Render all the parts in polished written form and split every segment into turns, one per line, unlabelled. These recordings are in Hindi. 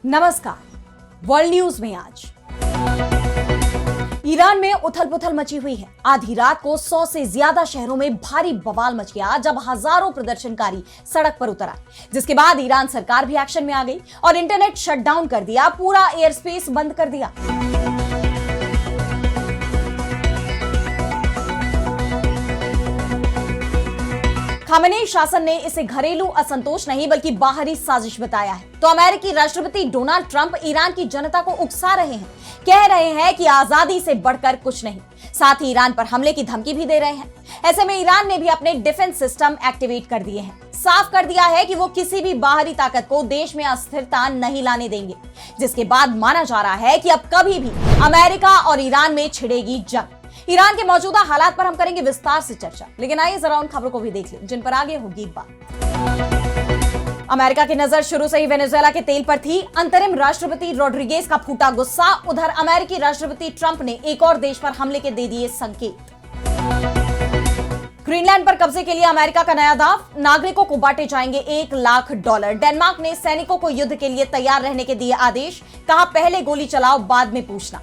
नमस्कार। वर्ल्ड न्यूज में आज ईरान में उथल पुथल मची हुई है। आधी रात को 100 से ज्यादा शहरों में भारी बवाल मच गया जब हजारों प्रदर्शनकारी सड़क पर उतर आए, जिसके बाद ईरान सरकार भी एक्शन में आ गई और इंटरनेट शटडाउन कर दिया, पूरा एयर स्पेस बंद कर दिया। खामेनेई शासन ने इसे घरेलू असंतोष नहीं बल्कि बाहरी साजिश बताया है। तो अमेरिकी राष्ट्रपति डोनाल्ड ट्रंप ईरान की जनता को उकसा रहे हैं, कह रहे हैं कि आजादी से बढ़कर कुछ नहीं, साथ ही ईरान पर हमले की धमकी भी दे रहे हैं। ऐसे में ईरान ने भी अपने डिफेंस सिस्टम एक्टिवेट कर दिए हैं, साफ कर दिया है कि वो किसी भी बाहरी ताकत को देश में अस्थिरता नहीं लाने देंगे, जिसके बाद माना जा रहा है कि अब कभी भी अमेरिका और ईरान में छिड़ेगी जंग। ईरान के मौजूदा हालात पर हम करेंगे विस्तार से चर्चा, लेकिन आइए जरा उन खबरों को भी देख लें जिन पर आगे होगी बात। अमेरिका की नजर शुरू से ही वेनेजुएला के तेल पर थी। अंतरिम राष्ट्रपति रोड्रिगेज का फूटा गुस्सा। उधर अमेरिकी राष्ट्रपति ट्रंप ने एक और देश पर हमले के दे दिए संकेत। ग्रीनलैंड पर कब्जे के लिए अमेरिका का नया दाव। नागरिकों को बांटे जाएंगे $1,00,000। डेनमार्क ने सैनिकों को युद्ध के लिए तैयार रहने के दिए आदेश, कहा पहले गोली चलाओ, बाद में पूछना।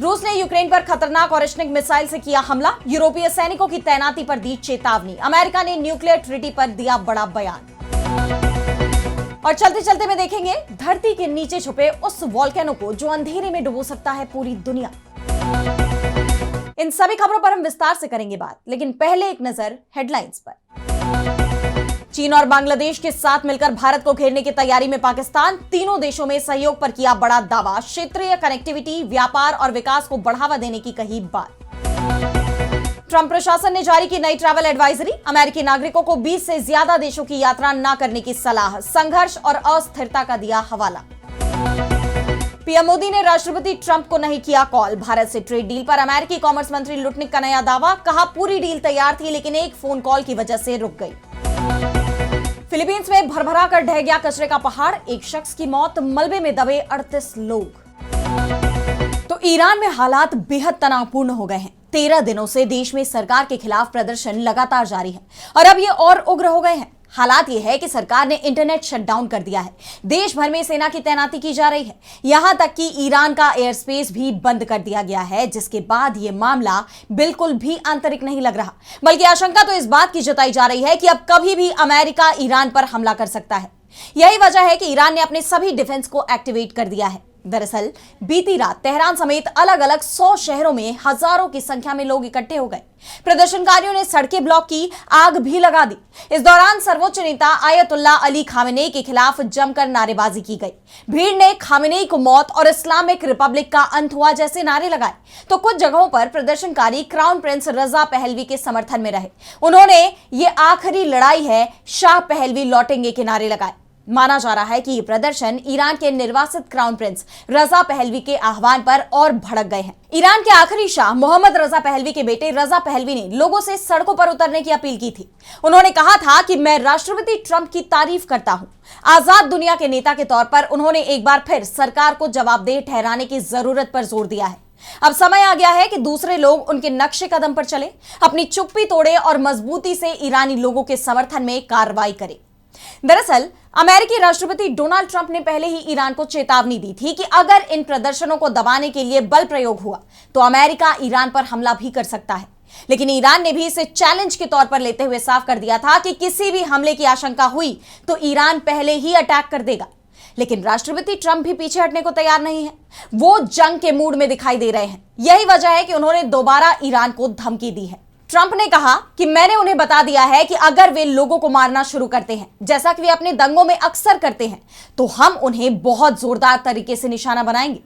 रूस ने यूक्रेन पर खतरनाक और ऑरेशनिक मिसाइल से किया हमला। यूरोपीय सैनिकों की तैनाती पर दी चेतावनी। अमेरिका ने न्यूक्लियर ट्रीटी पर दिया बड़ा बयान। और चलते चलते में देखेंगे धरती के नीचे छुपे उस वोल्केनो को जो अंधेरे में डुबो सकता है पूरी दुनिया। इन सभी खबरों पर हम विस्तार से करेंगे बात, लेकिन पहले एक नजर हेडलाइंस पर। चीन और बांग्लादेश के साथ मिलकर भारत को घेरने की तैयारी में पाकिस्तान। तीनों देशों में सहयोग पर किया बड़ा दावा। क्षेत्रीय कनेक्टिविटी, व्यापार और विकास को बढ़ावा देने की कही बात। ट्रंप प्रशासन ने जारी की नई ट्रैवल एडवाइजरी। अमेरिकी नागरिकों को 20 से ज्यादा देशों की यात्रा न करने की सलाह। संघर्ष और अस्थिरता का दिया हवाला। पीएम मोदी ने राष्ट्रपति ट्रंप को नहीं किया कॉल। भारत से ट्रेड डील पर अमेरिकी कॉमर्स मंत्री लुटनिक का नया दावा। कहा पूरी डील तैयार थी लेकिन एक फोन कॉल की वजह से रुक गई। फिलीपींस में भरभरा कर ढह गया कचरे का पहाड़। एक शख्स की मौत, मलबे में दबे 38 लोग। तो ईरान में हालात बेहद तनावपूर्ण हो गए हैं। 13 दिनों से देश में सरकार के खिलाफ प्रदर्शन लगातार जारी है और अब ये और उग्र हो गए हैं। हालात ये है कि सरकार ने इंटरनेट शटडाउन कर दिया है। देश भर में सेना की तैनाती की जा रही है। यहां तक कि ईरान का एयर स्पेस भी बंद कर दिया गया है, जिसके बाद ये मामला बिल्कुल भी आंतरिक नहीं लग रहा, बल्कि आशंका तो इस बात की जताई जा रही है कि अब कभी भी अमेरिका ईरान पर हमला कर सकता है। यही वजह है कि ईरान ने अपने सभी डिफेंस को एक्टिवेट कर दिया है। दरअसल बीती रात तेहरान समेत अलग अलग 100 शहरों में हजारों की संख्या में लोग इकट्ठे हो गए। प्रदर्शनकारियों ने सड़कें ब्लॉक की, आग भी लगा दी। इस दौरान सर्वोच्च नेता आयतुल्ला अली खामेनेई के खिलाफ जमकर नारेबाजी की गई। भीड़ ने खामेनेई को मौत और इस्लामिक रिपब्लिक का अंत हुआ जैसे नारे लगाए। तो कुछ जगहों पर प्रदर्शनकारी क्राउन प्रिंस रजा पहलवी के समर्थन में रहे। उन्होंने ये आखिरी लड़ाई है, शाह पहलवी लौटेंगे के नारे लगाए। माना जा रहा है कि ये प्रदर्शन ईरान के निर्वासित क्राउन प्रिंस रजा पहलवी के आह्वान पर और भड़क गए हैं। ईरान के आखिरी शाह मोहम्मद रजा पहलवी के बेटे रजा पहलवी ने लोगों से सड़कों पर उतरने की अपील की थी। उन्होंने कहा था कि मैं राष्ट्रपति ट्रंप की तारीफ करता हूं। आजाद दुनिया के नेता के तौर पर उन्होंने एक बार फिर सरकार को जवाबदेह ठहराने की जरूरत पर जोर दिया है। अब समय आ गया है कि दूसरे लोग उनके नक्शे कदम पर चले, अपनी चुप्पी तोड़े और मजबूती से ईरानी लोगों के समर्थन में कार्रवाई करें। दरअसल अमेरिकी राष्ट्रपति डोनाल्ड ट्रंप ने पहले ही ईरान को चेतावनी दी थी कि अगर इन प्रदर्शनों को दबाने के लिए बल प्रयोग हुआ तो अमेरिका ईरान पर हमला भी कर सकता है। लेकिन ईरान ने भी इसे चैलेंज के तौर पर लेते हुए साफ कर दिया था कि किसी भी हमले की आशंका हुई तो ईरान पहले ही अटैक कर देगा। लेकिन राष्ट्रपति ट्रंप भी पीछे हटने को तैयार नहीं है। वो जंग के मूड में दिखाई दे रहे हैं। यही वजह है कि उन्होंने दोबारा ईरान को धमकी दी है। ट्रंप ने कहा कि मैंने उन्हें बता दिया है कि अगर वे लोगों को मारना शुरू करते हैं, जैसा कि वे अपने दंगों में अक्सर करते हैं, तो हम उन्हें बहुत जोरदार तरीके से निशाना बनाएंगे।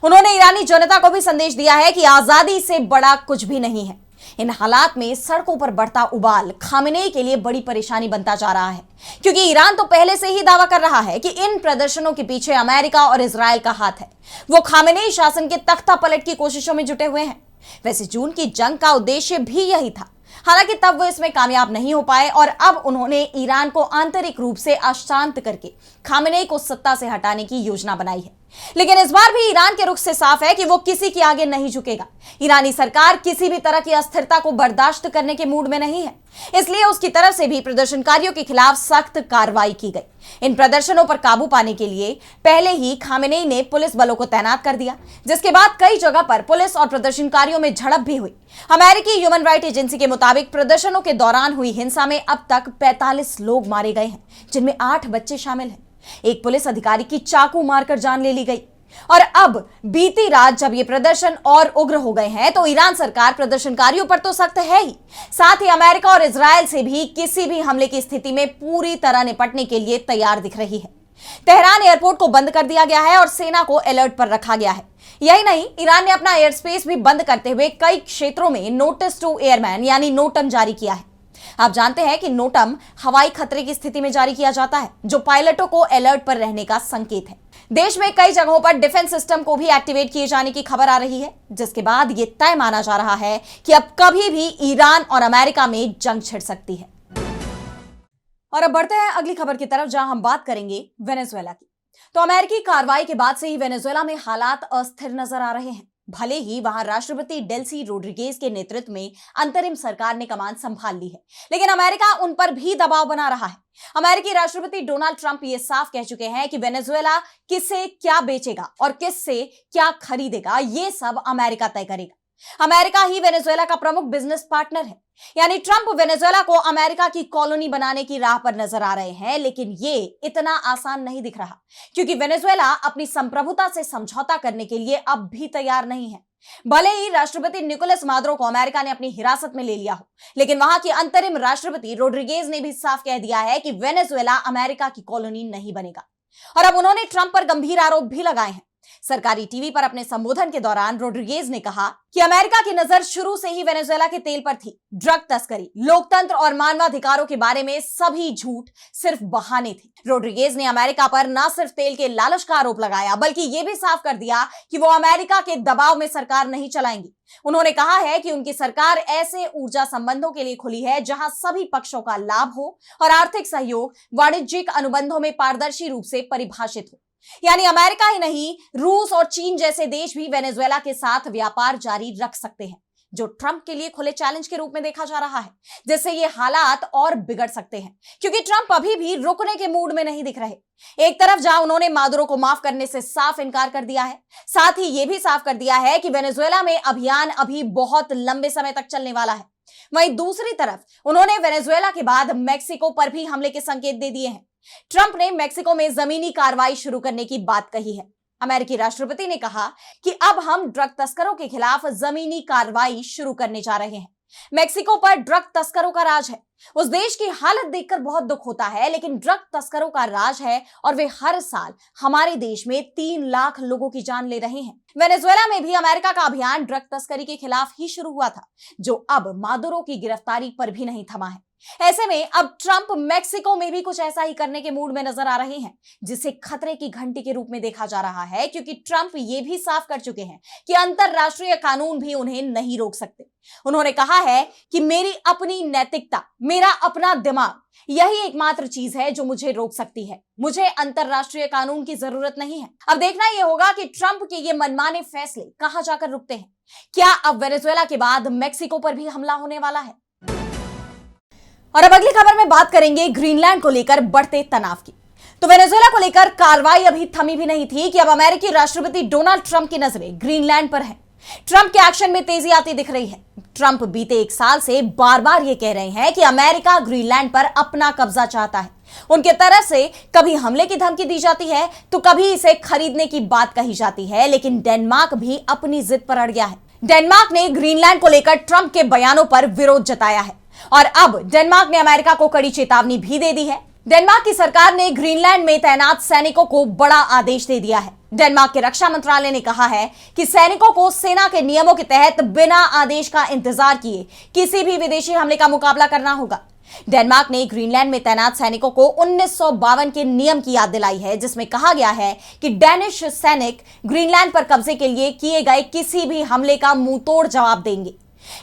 उन्होंने ईरानी जनता को भी संदेश दिया है कि आजादी से बड़ा कुछ भी नहीं है। इन हालात में सड़कों पर बढ़ता उबाल खामेनेई के लिए बड़ी परेशानी बनता जा रहा है, क्योंकि ईरान तो पहले से ही दावा कर रहा है कि इन प्रदर्शनों के पीछे अमेरिका और इजरायल का हाथ है। वो खामेनेई शासन के तख्ता पलट की कोशिशों में जुटे हुए हैं। वैसे जून की जंग का उद्देश्य भी यही था, हालांकि तब वो इसमें कामयाब नहीं हो पाए और अब उन्होंने ईरान को आंतरिक रूप से अशांत करके खामेनेई को सत्ता से हटाने की योजना बनाई है। लेकिन इस बार भी ईरान के रुख से साफ है कि वो किसी के आगे नहीं झुकेगा। ईरानी सरकार किसी भी तरह की अस्थिरता को बर्दाश्त करने के मूड में नहीं है, इसलिए उसकी तरफ से भी प्रदर्शनकारियों के खिलाफ सख्त कार्रवाई की गई। इन प्रदर्शनों पर काबू पाने के लिए पहले ही खामेनेई ने पुलिस बलों को तैनात कर दिया, जिसके बाद कई जगह पर पुलिस और प्रदर्शनकारियों में झड़प भी हुई। अमेरिकी ह्यूमन राइट एजेंसी के मुताबिक प्रदर्शनों के दौरान हुई हिंसा में अब तक 45 लोग मारे गए हैं, जिनमें 8 बच्चे शामिल हैं। एक पुलिस अधिकारी की चाकू मारकर जान ले ली गई। और अब बीती रात जब ये प्रदर्शन और उग्र हो गए हैं, तो ईरान सरकार प्रदर्शनकारियों पर तो सख्त है ही, साथ ही अमेरिका और इजरायल से भी किसी भी हमले की स्थिति में पूरी तरह निपटने के लिए तैयार दिख रही है। तेहरान एयरपोर्ट को बंद कर दिया गया है और सेना को अलर्ट पर रखा गया है। यही नहीं, ईरान ने अपना एयर स्पेस भी बंद करते हुए कई क्षेत्रों में नोटिस टू एयरमैन यानी नोटम जारी किया है। आप जानते हैं कि नोटम हवाई खतरे की स्थिति में जारी किया जाता है, जो पायलटों को अलर्ट पर रहने का संकेत है। देश में कई जगहों पर डिफेंस सिस्टम को भी एक्टिवेट किए जाने की खबर आ रही है, जिसके बाद यह तय माना जा रहा है कि अब कभी भी ईरान और अमेरिका में जंग छिड़ सकती है। और अब बढ़ते हैं अगली खबर की तरफ, जहां हम बात करेंगे वेनेजुएला की। तो अमेरिकी कार्रवाई के बाद से ही वेनेजुएला में हालात अस्थिर नजर आ रहे हैं। भले ही वहां राष्ट्रपति डेल्सी रोड्रिगेज के नेतृत्व में अंतरिम सरकार ने कमान संभाल ली है, लेकिन अमेरिका उन पर भी दबाव बना रहा है। अमेरिकी राष्ट्रपति डोनाल्ड ट्रंप ये साफ कह चुके हैं कि वेनेजुएला किसे क्या बेचेगा और किससे क्या खरीदेगा, ये सब अमेरिका तय करेगा। अमेरिका ही वेनेजुएला का प्रमुख बिजनेस पार्टनर है, यानी ट्रंप वेनेजुएला को अमेरिका की कॉलोनी बनाने की राह पर नजर आ रहे हैं। लेकिन ये इतना आसान नहीं दिख रहा, क्योंकि वेनेजुएला अपनी संप्रभुता से समझौता करने के लिए अब भी तैयार नहीं है। भले ही राष्ट्रपति निकोलस मादुरो को अमेरिका ने अपनी हिरासत में ले लिया हो, लेकिन वहां के अंतरिम राष्ट्रपति रोड्रिगेज ने भी साफ कह दिया है कि वेनेजुएला अमेरिका की कॉलोनी नहीं बनेगा। और अब उन्होंने ट्रंप पर गंभीर आरोप भी लगाए हैं। सरकारी टीवी पर अपने संबोधन के दौरान रोड्रिगेज ने कहा कि अमेरिका की नजर शुरू से ही वेनेजुएला के तेल पर थी। ड्रग तस्करी, लोकतंत्र और मानवाधिकारों के बारे में सभी झूठ सिर्फ बहाने थे। रोड्रिगेज ने अमेरिका पर न सिर्फ तेल के लालच का आरोप लगाया, बल्कि यह भी साफ कर दिया कि वो अमेरिका के दबाव में सरकार नहीं चलाएंगी। उन्होंने कहा है कि उनकी सरकार ऐसे ऊर्जा संबंधों के लिए खुली है जहां सभी पक्षों का लाभ हो और आर्थिक सहयोग वाणिज्यिक अनुबंधों में पारदर्शी रूप से परिभाषित हो। यानी अमेरिका ही नहीं, रूस और चीन जैसे देश भी वेनेजुएला के साथ व्यापार जारी रख सकते हैं, जो ट्रंप के लिए खुले चैलेंज के रूप में देखा जा रहा है, जिससे ये हालात और बिगड़ सकते हैं, क्योंकि ट्रंप अभी भी रुकने के मूड में नहीं दिख रहे। एक तरफ जहां उन्होंने मादुरो को माफ करने से साफ इनकार कर दिया है, साथ ही यह भी साफ कर दिया है कि वेनेजुएला में अभियान अभी बहुत लंबे समय तक चलने वाला है, वहीं दूसरी तरफ उन्होंने वेनेजुएला के बाद मैक्सिको पर भी हमले के संकेत दे दिए हैं। ट्रंप ने मैक्सिको में जमीनी कार्रवाई शुरू करने की बात कही है। अमेरिकी राष्ट्रपति ने कहा कि अब हम ड्रग तस्करों के खिलाफ जमीनी कार्रवाई शुरू करने जा रहे हैं। मैक्सिको पर ड्रग तस्करों का राज है। उस देश की हालत देखकर बहुत दुख होता है, लेकिन ड्रग तस्करों का राज है और वे हर साल हमारे देश में 3 लाख लोगों की जान ले रहे हैं। वेनेजुएला में भी अमेरिका का अभियान ड्रग तस्करी के खिलाफ ही शुरू हुआ था, जो अब मादुरो की गिरफ्तारी पर भी नहीं थमा है। ऐसे में अब ट्रंप मैक्सिको में भी कुछ ऐसा ही करने के मूड में नजर आ रहे हैं, जिसे खतरे की घंटी के रूप में देखा जा रहा है, क्योंकि ट्रंप ये भी साफ कर चुके हैं कि अंतरराष्ट्रीय कानून भी उन्हें नहीं रोक सकते। उन्होंने कहा है कि मेरी अपनी नैतिकता, मेरा अपना दिमाग, यही एकमात्र चीज है जो मुझे रोक सकती है। मुझे अंतरराष्ट्रीय कानून की जरूरत नहीं है। अब देखना यह होगा कि ट्रंप के ये मनमाने फैसले कहां जाकर रुकते हैं। क्या अब वेनेजुएला के बाद मैक्सिको पर भी हमला होने वाला है? और अब अगली खबर में बात करेंगे ग्रीनलैंड को लेकर बढ़ते तनाव की। तो वेनेजुएला को लेकर कार्रवाई अभी थमी भी नहीं थी कि अब अमेरिकी राष्ट्रपति डोनाल्ड ट्रंप की नजरें ग्रीनलैंड पर है। ट्रंप के एक्शन में तेजी आती दिख रही है। ट्रंप बीते 1 साल से बार-बार ये कह रहे हैं कि अमेरिका ग्रीनलैंड पर अपना कब्जा चाहता है। उनके तरफ से कभी हमले की धमकी दी जाती है, तो कभी इसे खरीदने की बात कही जाती है, लेकिन डेनमार्क भी अपनी जिद पर अड़ गया है। डेनमार्क ने ग्रीनलैंड को लेकर ट्रंप के बयानों पर विरोध जताया है और अब डेनमार्क ने अमेरिका को कड़ी चेतावनी भी दे दी है। डेनमार्क की सरकार ने ग्रीनलैंड में तैनात सैनिकों को बड़ा आदेश दे दिया है। डेनमार्क के रक्षा मंत्रालय ने कहा है कि सैनिकों को सेना के नियमों के तहत बिना आदेश का इंतजार किए किसी भी विदेशी हमले का मुकाबला करना होगा। डेनमार्क ने ग्रीनलैंड में तैनात सैनिकों को 1952 के नियम की याद दिलाई है, जिसमें कहा गया है कि डेनिश सैनिक ग्रीनलैंड पर कब्जे के लिए किए गए किसी भी हमले का मुंहतोड़ जवाब देंगे।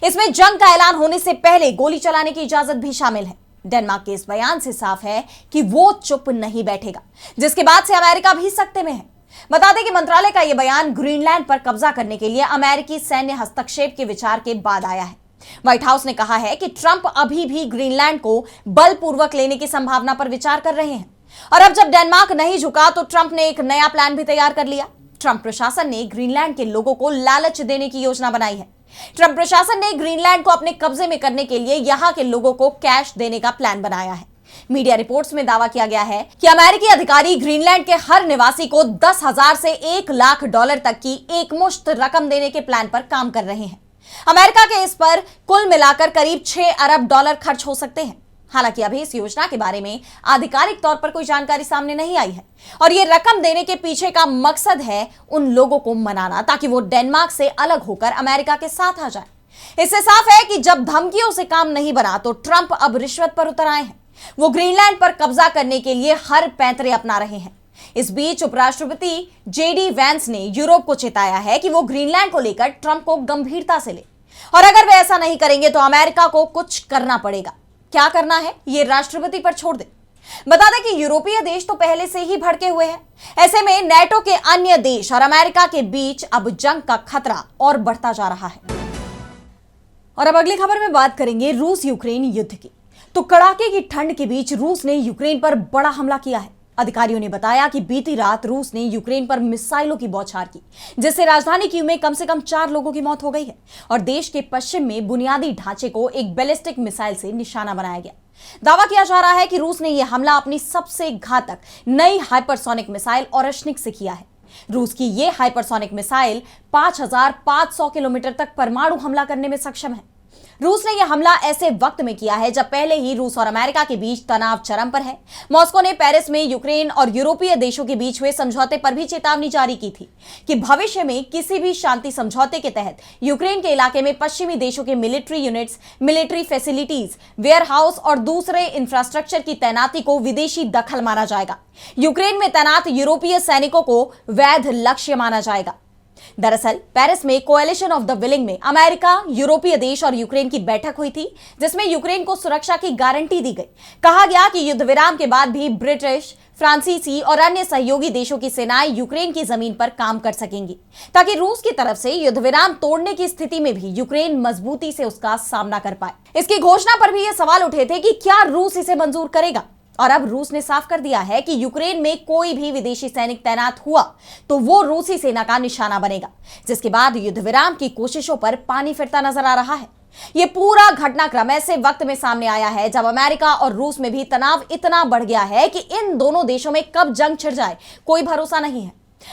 इसमें जंग का ऐलान होने से पहले गोली चलाने की इजाजत भी शामिल है। डेनमार्क के इस बयान से साफ है कि वो चुप नहीं बैठेगा, जिसके बाद से अमेरिका भी सख्ते में है। बता दें कि मंत्रालय का यह बयान ग्रीनलैंड पर कब्जा करने के लिए अमेरिकी सैन्य हस्तक्षेप के विचार के बाद आया है। व्हाइट हाउस ने कहा है कि ट्रंप अभी भी ग्रीनलैंड को बलपूर्वक लेने की संभावना पर विचार कर रहे हैं। और अब जब डेनमार्क नहीं झुका तो ट्रंप ने एक नया प्लान भी तैयार कर लिया। ट्रंप प्रशासन ने ग्रीनलैंड के लोगों को लालच देने की योजना बनाई है। ट्रंप प्रशासन ने ग्रीनलैंड को अपने कब्जे में करने के लिए यहां के लोगों को कैश देने का प्लान बनाया है। मीडिया रिपोर्ट्स में दावा किया गया है कि अमेरिकी अधिकारी ग्रीनलैंड के हर निवासी को 10,000 से $1,00,000 तक की एकमुश्त रकम देने के प्लान पर काम कर रहे हैं। अमेरिका के इस पर कुल मिलाकर करीब $6 अरब खर्च हो सकते हैं। हालांकि अभी इस योजना के बारे में आधिकारिक तौर पर कोई जानकारी सामने नहीं आई है और ये रकम देने के पीछे का मकसद है उन लोगों को मनाना ताकि वो डेनमार्क से अलग होकर अमेरिका के साथ आ जाए। इससे साफ है कि जब धमकियों से काम नहीं बना तो ट्रंप अब रिश्वत पर उतर आए हैं। वो ग्रीनलैंड पर कब्जा करने के लिए हर पैंतरे अपना रहे हैं। इस बीच उपराष्ट्रपति जेडी वैंस ने यूरोप को चेताया है कि वो ग्रीनलैंड को लेकर ट्रंप को गंभीरता से ले और अगर वे ऐसा नहीं करेंगे तो अमेरिका को कुछ करना पड़ेगा। क्या करना है ये राष्ट्रपति पर छोड़ दे। बता दें कि यूरोपीय देश तो पहले से ही भड़के हुए हैं। ऐसे में नेटो के अन्य देश और अमेरिका के बीच अब जंग का खतरा और बढ़ता जा रहा है। और अब अगली खबर में बात करेंगे रूस यूक्रेन युद्ध की। तो कड़ाके की ठंड के बीच रूस ने यूक्रेन पर बड़ा हमला किया है। अधिकारियों ने बताया कि बीती रात रूस ने यूक्रेन पर मिसाइलों की बौछार की, जिससे राजधानी कीव में कम से कम 4 लोगों की मौत हो गई है और देश के पश्चिम में बुनियादी ढांचे को एक बैलिस्टिक मिसाइल से निशाना बनाया गया। दावा किया जा रहा है कि रूस ने यह हमला अपनी सबसे घातक नई हाइपरसोनिक मिसाइल ओरेश्निक से किया है। रूस की यह हाइपरसोनिक मिसाइल 5,500 किलोमीटर तक परमाणु हमला करने में सक्षम है। रूस ने यह हमला ऐसे वक्त में किया है जब पहले ही रूस और अमेरिका के बीच तनाव चरम पर है। मॉस्को ने पेरिस में यूक्रेन और यूरोपीय देशों के बीच हुए समझौते पर भी चेतावनी जारी की थी कि भविष्य में किसी भी शांति समझौते के तहत यूक्रेन के इलाके में पश्चिमी देशों के military units, military facilities, warehouse और दूसरे इंफ्रास्ट्रक्चर की तैनाती को विदेशी दखल माना जाएगा। यूक्रेन में तैनात यूरोपीय सैनिकों को वैध लक्ष्य माना जाएगा। दरअसल पेरिस में कोएलिशन ऑफ द विलिंग में अमेरिका, यूरोपीय देश और यूक्रेन की बैठक हुई थी, जिसमें यूक्रेन को सुरक्षा की गारंटी दी गई। कहा गया कि युद्ध विराम के बाद भी ब्रिटिश, फ्रांसीसी और अन्य सहयोगी देशों की सेनाएं यूक्रेन की जमीन पर काम कर सकेंगी ताकि रूस की तरफ से युद्ध विराम तोड़ने की स्थिति में भी यूक्रेन मजबूती से उसका सामना कर पाए। इसकी घोषणा पर भी ये सवाल उठे थे कि क्या रूस इसे मंजूर करेगा और अब रूस ने साफ कर दिया है कि यूक्रेन में कोई भी विदेशी सैनिक तैनात हुआ तो वो रूसी सेना का निशाना बनेगा, जिसके बाद युद्ध विराम की कोशिशों पर पानी फिरता नजर आ रहा है। ये पूरा घटनाक्रम ऐसे वक्त में सामने आया है जब अमेरिका और रूस में भी तनाव इतना बढ़ गया है कि इन दोनों देशों में कब जंग छिड़ जाए कोई भरोसा नहीं है।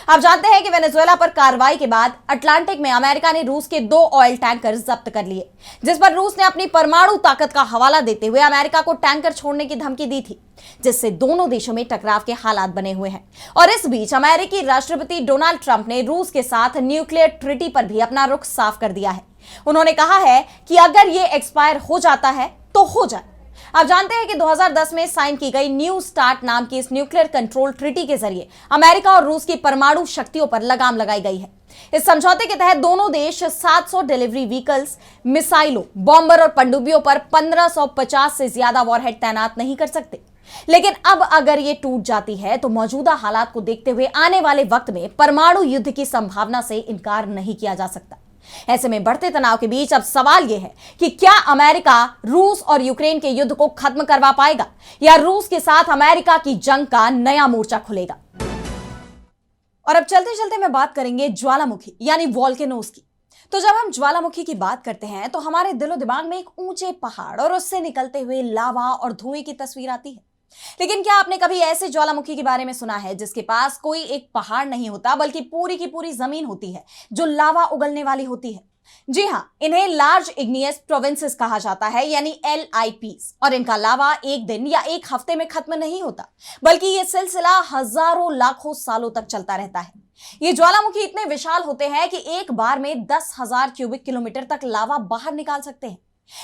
आप जानते हैं कि वेनेजुएला पर कार्रवाई के बाद अटलांटिक में अमेरिका ने रूस के 2 ऑयल टैंकर जब्त कर लिए, जिस पर रूस ने अपनी परमाणु ताकत का हवाला देते हुए अमेरिका को टैंकर छोड़ने की धमकी दी थी, जिससे दोनों देशों में टकराव के हालात बने हुए हैं। और इस बीच अमेरिकी राष्ट्रपति डोनाल्ड ट्रंप ने रूस के साथ न्यूक्लियर ट्रीटी पर भी अपना रुख साफ कर दिया है। उन्होंने कहा है कि अगर ये एक्सपायर हो जाता है तो हो जाए। आप जानते हैं कि 2010 में साइन की गई न्यू स्टार्ट नाम की इस न्यूक्लियर कंट्रोल ट्रीटी के जरिए अमेरिका और रूस की परमाणु शक्तियों पर लगाम लगाई गई है। इस समझौते के तहत दोनों देश 700 डिलीवरी व्हीकल्स, मिसाइलों, बॉम्बर और पनडुब्बियों पर 1550 से ज्यादा वॉरहेड तैनात नहीं कर सकते। लेकिन अब अगर ये टूट जाती है तो मौजूदा हालात को देखते हुए आने वाले वक्त में परमाणु युद्ध की संभावना से इनकार नहीं किया जा सकता। ऐसे में बढ़ते तनाव के बीच अब सवाल यह है कि क्या अमेरिका रूस और यूक्रेन के युद्ध को खत्म करवा पाएगा या रूस के साथ अमेरिका की जंग का नया मोर्चा खुलेगा। और अब चलते चलते मैं बात करेंगे ज्वालामुखी यानी वोल्केनोज की। तो जब हम ज्वालामुखी की बात करते हैं तो हमारे दिलो दिमाग में एक ऊंचे पहाड़ और उससे निकलते हुए लावा और धुएं की तस्वीर आती है। लेकिन क्या आपने कभी ऐसे ज्वालामुखी के बारे में सुना है जिसके पास कोई एक पहाड़ नहीं होता बल्कि पूरी की पूरी जमीन होती है जो लावा उगलने वाली होती है? जी हां, इन्हें लार्ज इग्नियस प्रोविंसेस कहा जाता है यानी LIPs। और इनका लावा एक दिन या एक हफ्ते में खत्म नहीं होता बल्कि यह सिलसिला हजारों लाखों सालों तक चलता रहता है। ये ज्वालामुखी इतने विशाल होते हैं कि एक बार में 10,000 क्यूबिक किलोमीटर तक लावा बाहर निकाल सकते हैं।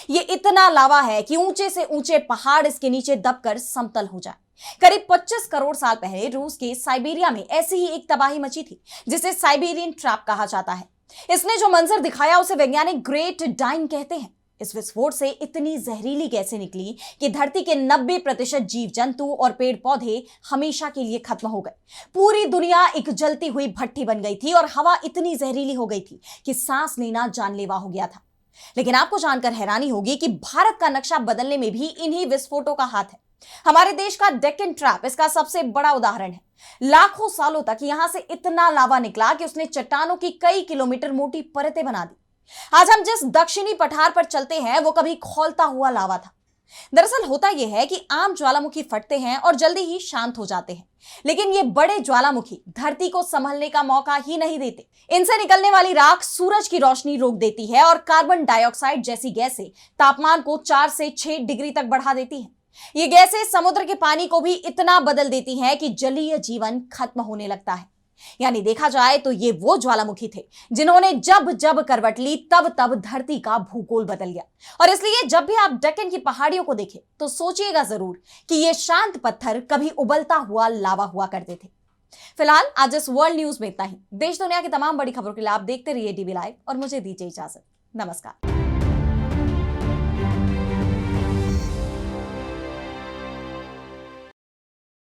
ये इतना लावा है कि ऊंचे से ऊंचे पहाड़ इसके नीचे दबकर समतल हो जाए। करीब 25 करोड़ साल पहले रूस के साइबेरिया में ऐसी ही एक तबाही मची थी जिसे साइबेरियन ट्रैप कहा जाता है। इसने जो मंजर दिखाया उसे वैज्ञानिक ग्रेट डाइन कहते हैं। इस विस्फोट से इतनी जहरीली गैसें निकली कि धरती के 90% जीव जंतु और पेड़ पौधे हमेशा के लिए खत्म हो गए। पूरी दुनिया एक जलती हुई भट्टी बन गई थी और हवा इतनी जहरीली हो गई थी कि सांस लेना जानलेवा हो गया था। लेकिन आपको जानकर हैरानी होगी कि भारत का नक्शा बदलने में भी इन्हीं विस्फोटों का हाथ है। हमारे देश का डेक्कन ट्रैप इसका सबसे बड़ा उदाहरण है। लाखों सालों तक यहां से इतना लावा निकला कि उसने चट्टानों की कई किलोमीटर मोटी परतें बना दी। आज हम जिस दक्षिणी पठार पर चलते हैं वो कभी खौलता हुआ लावा था। दरअसल होता यह है कि आम ज्वालामुखी फटते हैं और जल्दी ही शांत हो जाते हैं, लेकिन ये बड़े ज्वालामुखी धरती को संभलने का मौका ही नहीं देते। इनसे निकलने वाली राख सूरज की रोशनी रोक देती है और कार्बन डाइऑक्साइड जैसी गैसें तापमान को 4 से 6 डिग्री तक बढ़ा देती हैं। ये गैसें समुद्र के पानी को भी इतना बदल देती हैं कि जलीय जीवन खत्म होने लगता है। यानी देखा जाए तो ये वो ज्वालामुखी थे जिन्होंने जब जब करवट ली तब तब धरती का भूगोल बदल गया। और इसलिए जब भी आप डेक्कन की पहाड़ियों को देखें तो सोचिएगा जरूर कि ये शांत पत्थर कभी उबलता हुआ लावा हुआ करते थे। फिलहाल आज इस वर्ल्ड न्यूज में इतना ही। देश दुनिया की तमाम बड़ी खबरों के लिए आप देखते रहिए डीवी लाइव और मुझे दीजिए इजाजत। नमस्कार।